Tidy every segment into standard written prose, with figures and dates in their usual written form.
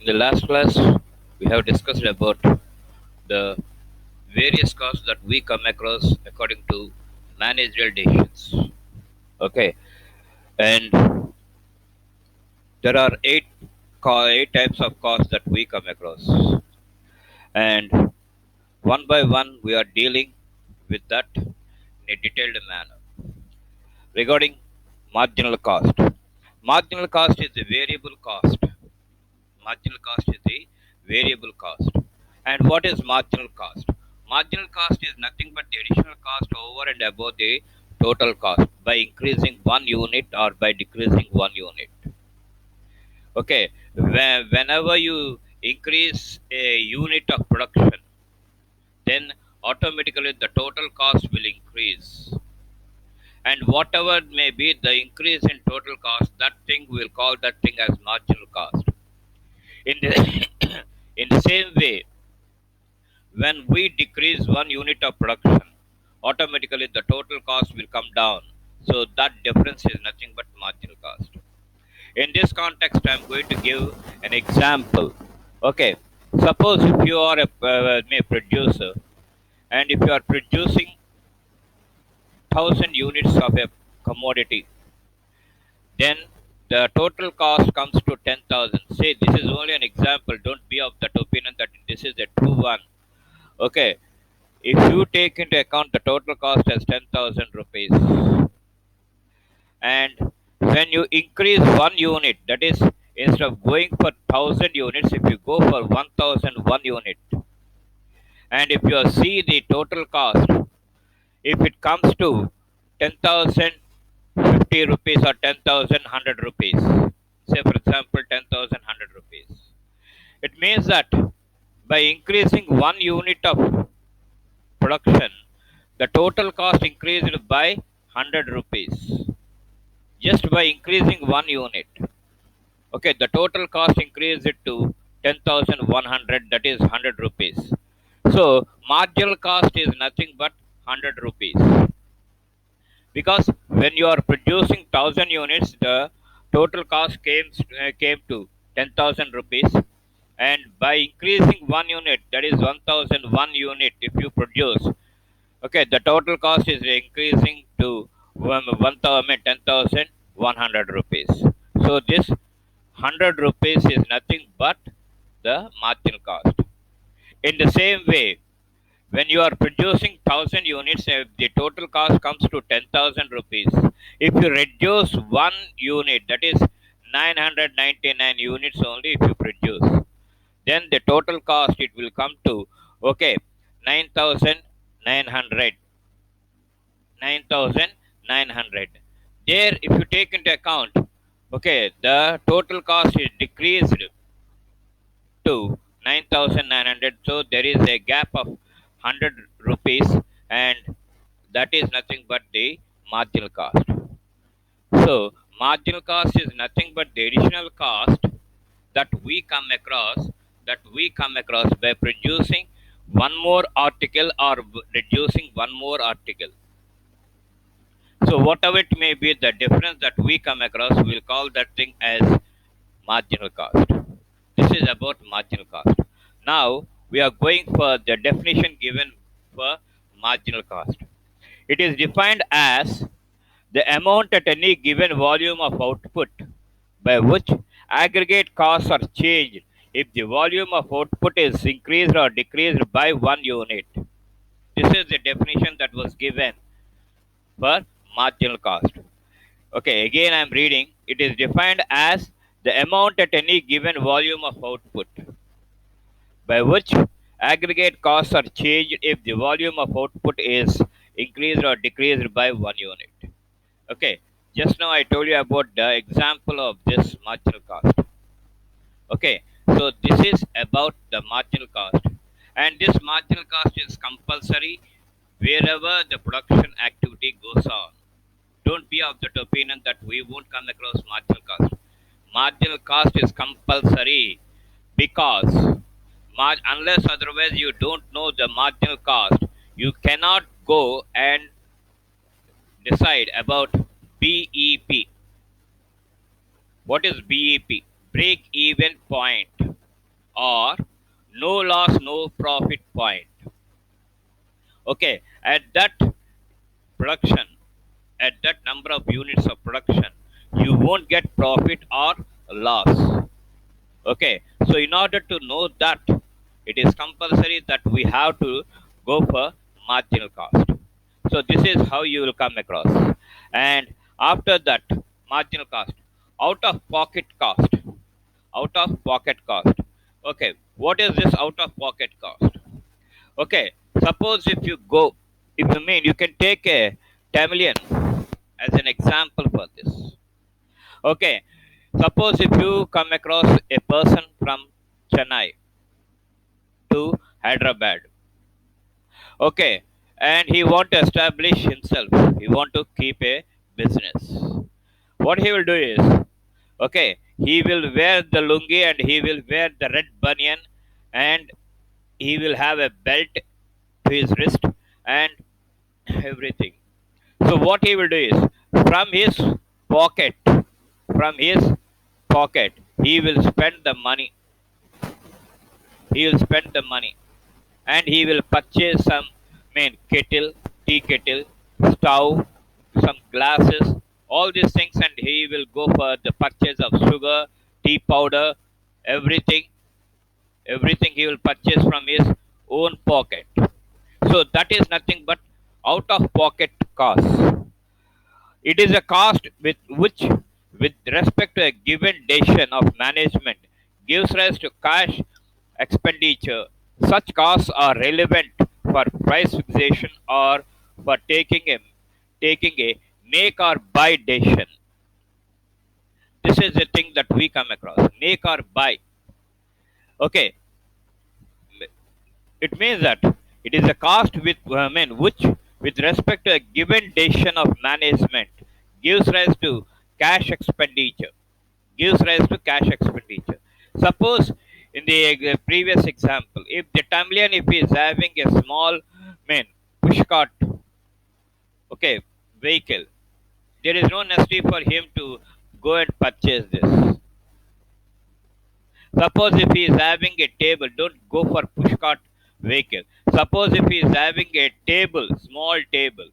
In the last class, we have discussed about the various costs that we come across according to managerial decisions. Okay, and there are eight types of costs that we come across, and one by one we are dealing with that in a detailed manner. Regarding marginal cost, marginal cost is the variable cost. Marginal cost is the variable cost. And what is marginal cost? Marginal cost is nothing but the additional cost over and above the total cost by increasing one unit or by decreasing one unit. Okay, whenever you increase a unit of production, then automatically the total cost will increase. And whatever may be the increase in total cost, that thing we'll call that thing as marginal cost. In the in the same way, when we decrease one unit of production, automatically the total cost will come down. So that difference is nothing but marginal cost. In this context, I'm going to give an example. Okay, suppose if you are a producer and if you are producing 1,000 units of a commodity, then the total cost comes to 10,000. Say this is only an example. Don't be of that opinion that this is a true one. Okay, if you take into account the total cost as 10,000 rupees, and when you increase one unit, that is, instead of going for 1,000 units, if you go for 1,001 unit, and if you see the total cost, if it comes to 10,050 rupees or 10,100 rupees, say for example 10,100 rupees, it means that by increasing one unit of production, the total cost increased by 100 rupees just by increasing one unit. Okay, the total cost increased to 10,100, that is 100 rupees. So, marginal cost is nothing but 100 rupees. Because when you are producing 1,000 units, the total cost came to 10,000 rupees. And by increasing one unit, that is 1,001 unit, if you produce, okay, the total cost is increasing to 10,100 rupees. So this 100 rupees is nothing but the marginal cost. In the same way, when you are producing 1,000 units, the total cost comes to 10,000 rupees. If you reduce one unit, that is 999 units only if you produce, then the total cost it will come to, okay, 9,900. 9,900. There, if you take into account, okay, the total cost is decreased to 9,900. So there is a gap of 100 rupees, and that is nothing but the marginal cost. So marginal cost is nothing but the additional cost that we come across by producing one more article or reducing one more article. So whatever it may be, the difference that we come across, we'll call that thing as marginal cost. This is about marginal cost. Now we are going for the definition given for marginal cost. It is defined as the amount at any given volume of output by which aggregate costs are changed if the volume of output is increased or decreased by one unit. This is the definition that was given for marginal cost. Okay, again I'm reading. It is defined as the amount at any given volume of output by which aggregate costs are changed if the volume of output is increased or decreased by one unit. Okay, just now I told you about the example of this marginal cost. Okay, so this is about the marginal cost, and this marginal cost is compulsory wherever the production activity goes on. Don't be of that opinion that we won't come across marginal cost. Marginal cost is compulsory because unless otherwise you don't know the marginal cost, you cannot go and decide about BEP. What is BEP? Break even point. or no loss, no profit point. Okay, at that production, at that number of units of production, you won't get profit or loss. Okay, so in order to know that, it is compulsory that we have to go for marginal cost. So this is how you will come across. And after that, marginal cost, out of pocket cost, out of pocket cost. Okay, what is this out of pocket cost? Okay, suppose if you go, if you mean you can take a Tamilian as an example for this. Okay, suppose if you come across a person from Chennai to Hyderabad, okay, and he want to establish himself, he want to keep a business. What he will do is, okay, he will wear the lungi and he will wear the red banyan and he will have a belt to his wrist and everything. So what he will do is, from his pocket, from his pocket, he will spend the money. He will spend the money, and he will purchase some, kettle, tea kettle, stove, some glasses, all these things, and he will go for the purchase of sugar, tea powder, everything, everything he will purchase from his own pocket. So that is nothing but out of pocket cost. It is a cost with which, with respect to a given decision of management, gives rise to cash expenditure. Such costs are relevant for price fixation or for taking a make or buy decision. This is the thing that we come across. Make or buy. Okay, it means that it is a cost with which, with respect to a given decision of management, gives rise to cash expenditure. Gives rise to cash expenditure. Suppose in the previous example, if the Tamilian, if he is having a small push cart, okay, vehicle, there is no necessity for him to go and purchase this. Suppose if he is having a table, don't go for pushcart vehicle. Suppose if he is having a table, small table,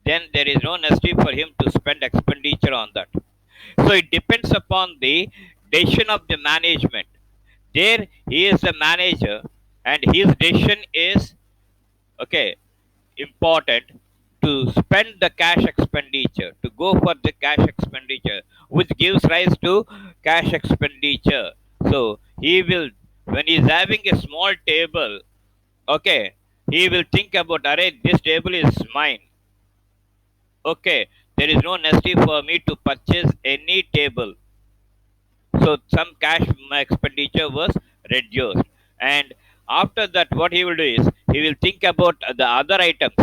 then there is no necessity for him to spend expenditure on that. So it depends upon the decision of the management. There he is the manager, and his decision is, okay, important to spend the cash expenditure, to go for the cash expenditure, which gives rise to cash expenditure. So he will, when he is having a small table, okay, he will think about, array, this table is mine. Okay, there is no necessity for me to purchase any table. So some cash expenditure was reduced. And after that, what he will do is, he will think about the other items.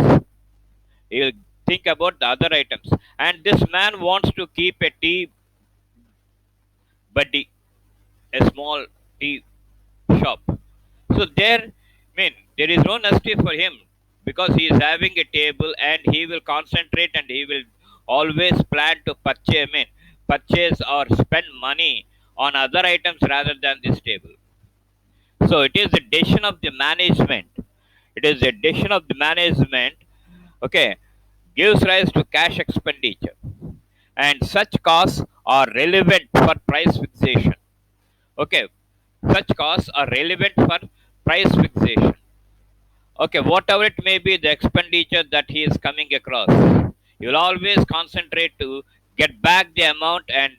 He will think about the other items. And this man wants to keep a tea buddy, a small tea shop. So there is no necessity for him, because he is having a table and he will concentrate and he will always plan to purchase or spend money on other items rather than this table. So it is the decision of the management. It is the decision of the management. Okay, gives rise to cash expenditure, and such costs are relevant for price fixation. Okay, such costs are relevant for price fixation. Okay, whatever it may be, the expenditure that he is coming across, he will always concentrate to get back the amount, and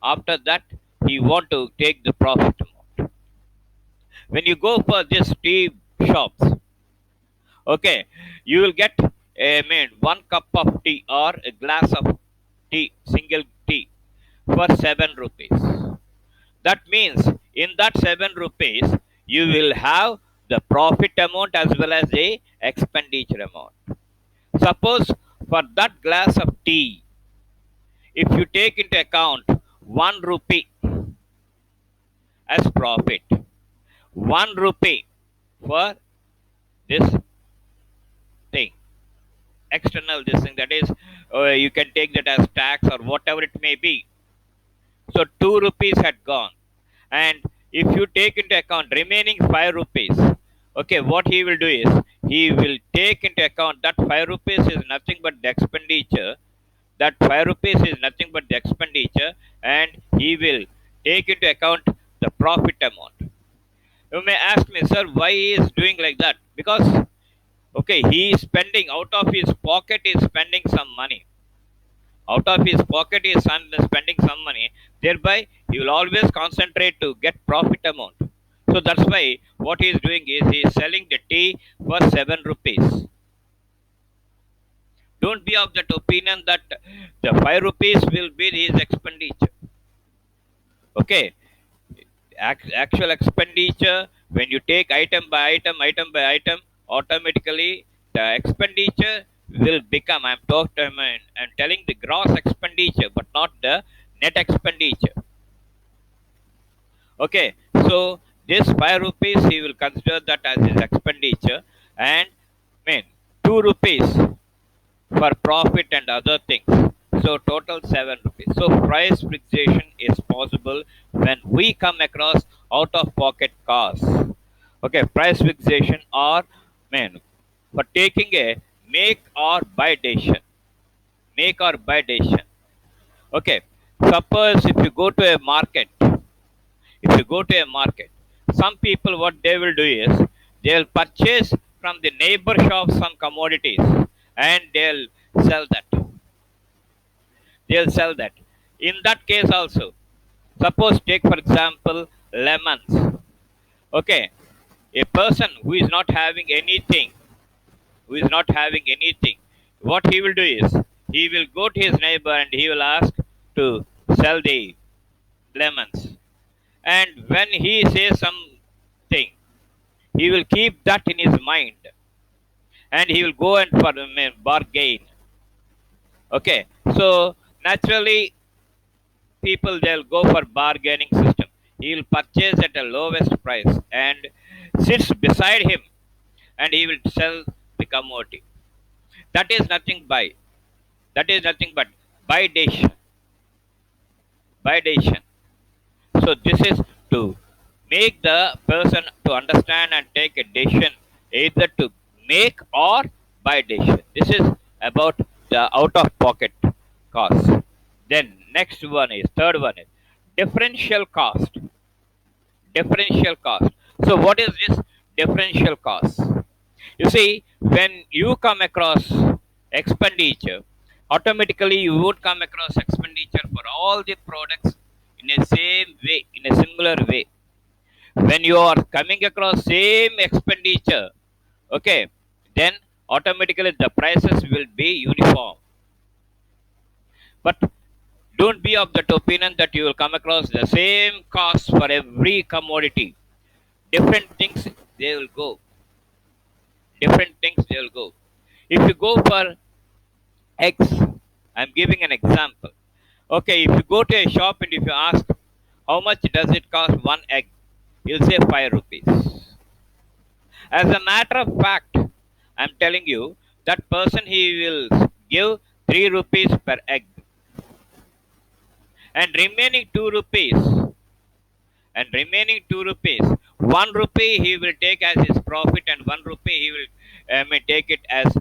after that, he want to take the profit amount. When you go for this tea shops, okay, you will get a one cup of tea or a glass of tea, single tea, for 7 rupees. That means in that 7 rupees, you will have the profit amount as well as the expenditure amount. Suppose for that glass of tea, if you take into account 1 rupee as profit, 1 rupee for this thing, external this thing, that is, you can take that as tax or whatever it may be. So 2 rupees had gone. And if you take into account remaining 5 rupees, okay, what he will do is he will take into account that 5 rupees is nothing but the expenditure. That 5 rupees is nothing but the expenditure, and he will take into account the profit amount. You may ask me, sir, why he is doing like that? Because, okay, he is spending out of his pocket, is spending some money. Out of his pocket, he is spending some money. Thereby, he will always concentrate to get profit amount. So that's why what he is doing is he is selling the tea for 7 rupees. Don't be of that opinion that the 5 rupees will be his expenditure. Okay, actual expenditure, when you take item by item, item by item, automatically the expenditure will become, I'm telling the gross expenditure but not the net expenditure. Okay, so this 5 rupees he will consider that as his expenditure, and mean 2 rupees for profit and other things. So total 7 rupees. So price fixation is possible when we come across out of pocket costs. Okay, price fixation or mean for taking a make or buy decision. Make or buy decision. Okay. Suppose if you go to a market, some people what they will do is they'll purchase from the neighbor shop some commodities and sell that they'll sell that. In that case also, suppose take for example lemons. Okay, a person who is not having anything, what he will do is he will go to his neighbor and he will ask to sell the lemons. And when he says something, he will keep that in his mind and he will go and for bargain. Okay, so naturally people they'll go for bargaining system. He will purchase at a lowest price and sits beside him and he will sell the commodity. That is nothing by that is nothing but by decision. By decision. So this is to make the person to understand and take a decision either to make or buy decision. This is about the out of pocket cost. Then next one is third one is differential cost. Differential cost. So what is this differential cost? You see, when you come across expenditure, automatically you would come across expenditure for all the products in a same way, in a similar way. When you are coming across same expenditure, okay, then automatically the prices will be uniform. But don't be of that opinion that you will come across the same cost for every commodity. Different things they will go. Different things they will go. If you go for eggs, I'm giving an example. Okay, if you go to a shop and if you ask how much does it cost one egg, he'll say 5 rupees. As a matter of fact, I'm telling you that person he will give 3 rupees per egg, and remaining 2 rupees, 1 rupee he will take as his profit and 1 rupee he will may take it as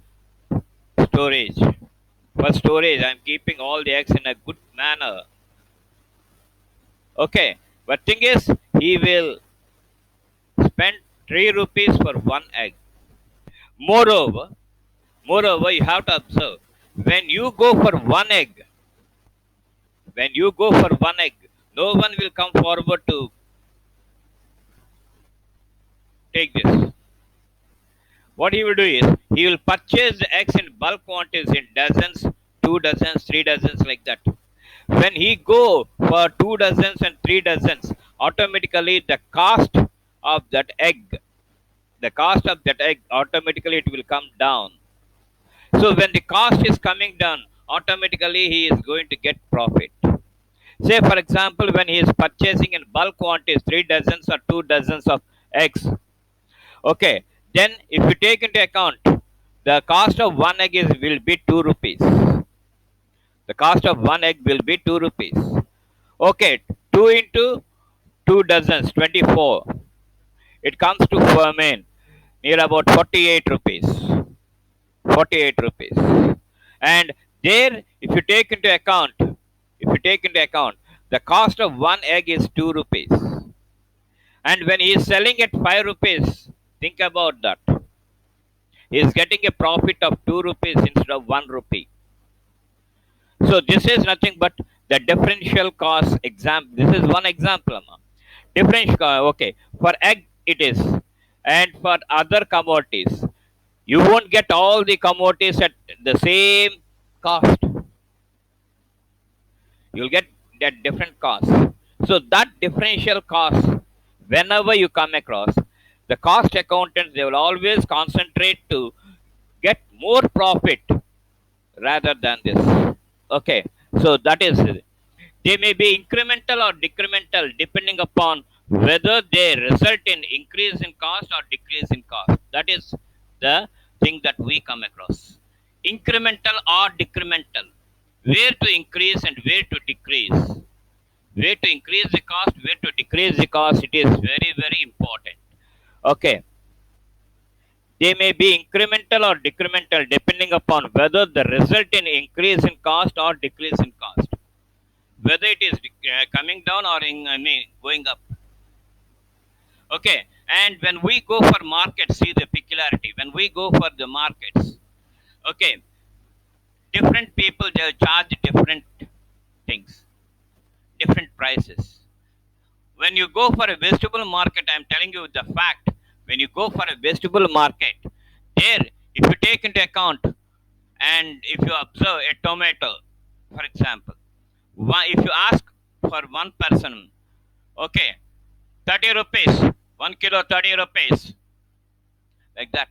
storage. For storage, I'm keeping all the eggs in a good manner. Okay, but thing is, he will spend 3 rupees for one egg. Moreover, moreover, you have to observe when you go for one egg, when you go for one egg, no one will come forward to take this. What he will do is he will purchase the eggs in bulk quantities in dozens, 2 dozens, 3 dozens like that. When he go for 2 dozens and 3 dozens, automatically the cost of that egg automatically it will come down. So when the cost is coming down, automatically he is going to get profit. Say for example, when he is purchasing in bulk quantities 3 dozens or 2 dozens of eggs, okay, then if you take into account the cost of one egg is will be 2 rupees. The cost of one egg will be 2 rupees. Okay, 2 into 2 dozens, 24. It comes to ferment near about 48 rupees. 48 rupees. And there, if you take into account, the cost of one egg is 2 rupees. And when he is selling at 5 rupees, think about that. He is getting a profit of 2 rupees instead of 1 rupee. So this is nothing but the differential cost example. This is one example. Differential, okay. For egg it is, and for other commodities, you won't get all the commodities at the same cost. You'll get that different cost. So that differential cost, whenever you come across, the cost accountants, they will always concentrate to get more profit rather than this. Okay, so that is it. They may be incremental or decremental depending upon whether they result in increase in cost or decrease in cost. That is the thing that we come across. Incremental or decremental. Where to increase and where to decrease. Where to increase the cost, where to decrease the cost. It is very, very important. Okay. They may be incremental or decremental depending upon whether the result in increase in cost or decrease in cost. Whether it is coming down or going up. Okay, and when we go for markets, see the peculiarity. When we go for the markets, okay, different people, they charge different things, different prices. When you go for a vegetable market, I'm telling you the fact. When you go for a vegetable market, there, if you take into account and if you observe a tomato, for example, if you ask for one person, okay, 30 rupees, 1 kilo 30 rupees, like that.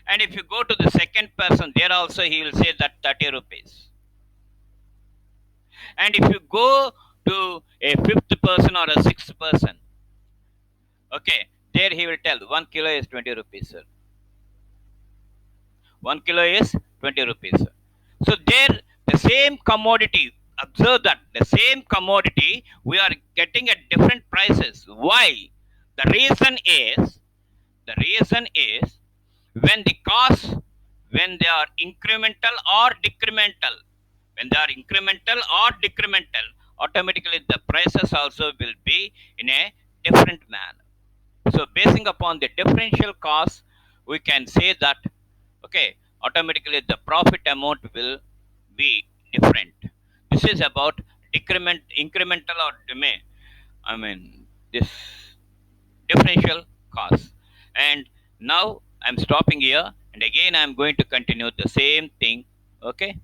And if you go to the second person, there also he will say that 30 rupees. And if you go to a fifth person or a sixth person, okay, there he will tell 1 kilo is 20 rupees, sir. 1 kilo is 20 rupees, sir. So there, the same commodity, observe that the same commodity, we are getting at different prices. Why? The reason is, the reason is when the costs, when they are incremental or decremental, when they are incremental or decremental, automatically the prices also will be in a different manner. So basing upon the differential cost, we can say that, okay, automatically the profit amount will be different. This is about incremental or I mean this differential cost. And now I'm stopping here, and again I'm going to continue the same thing. Okay.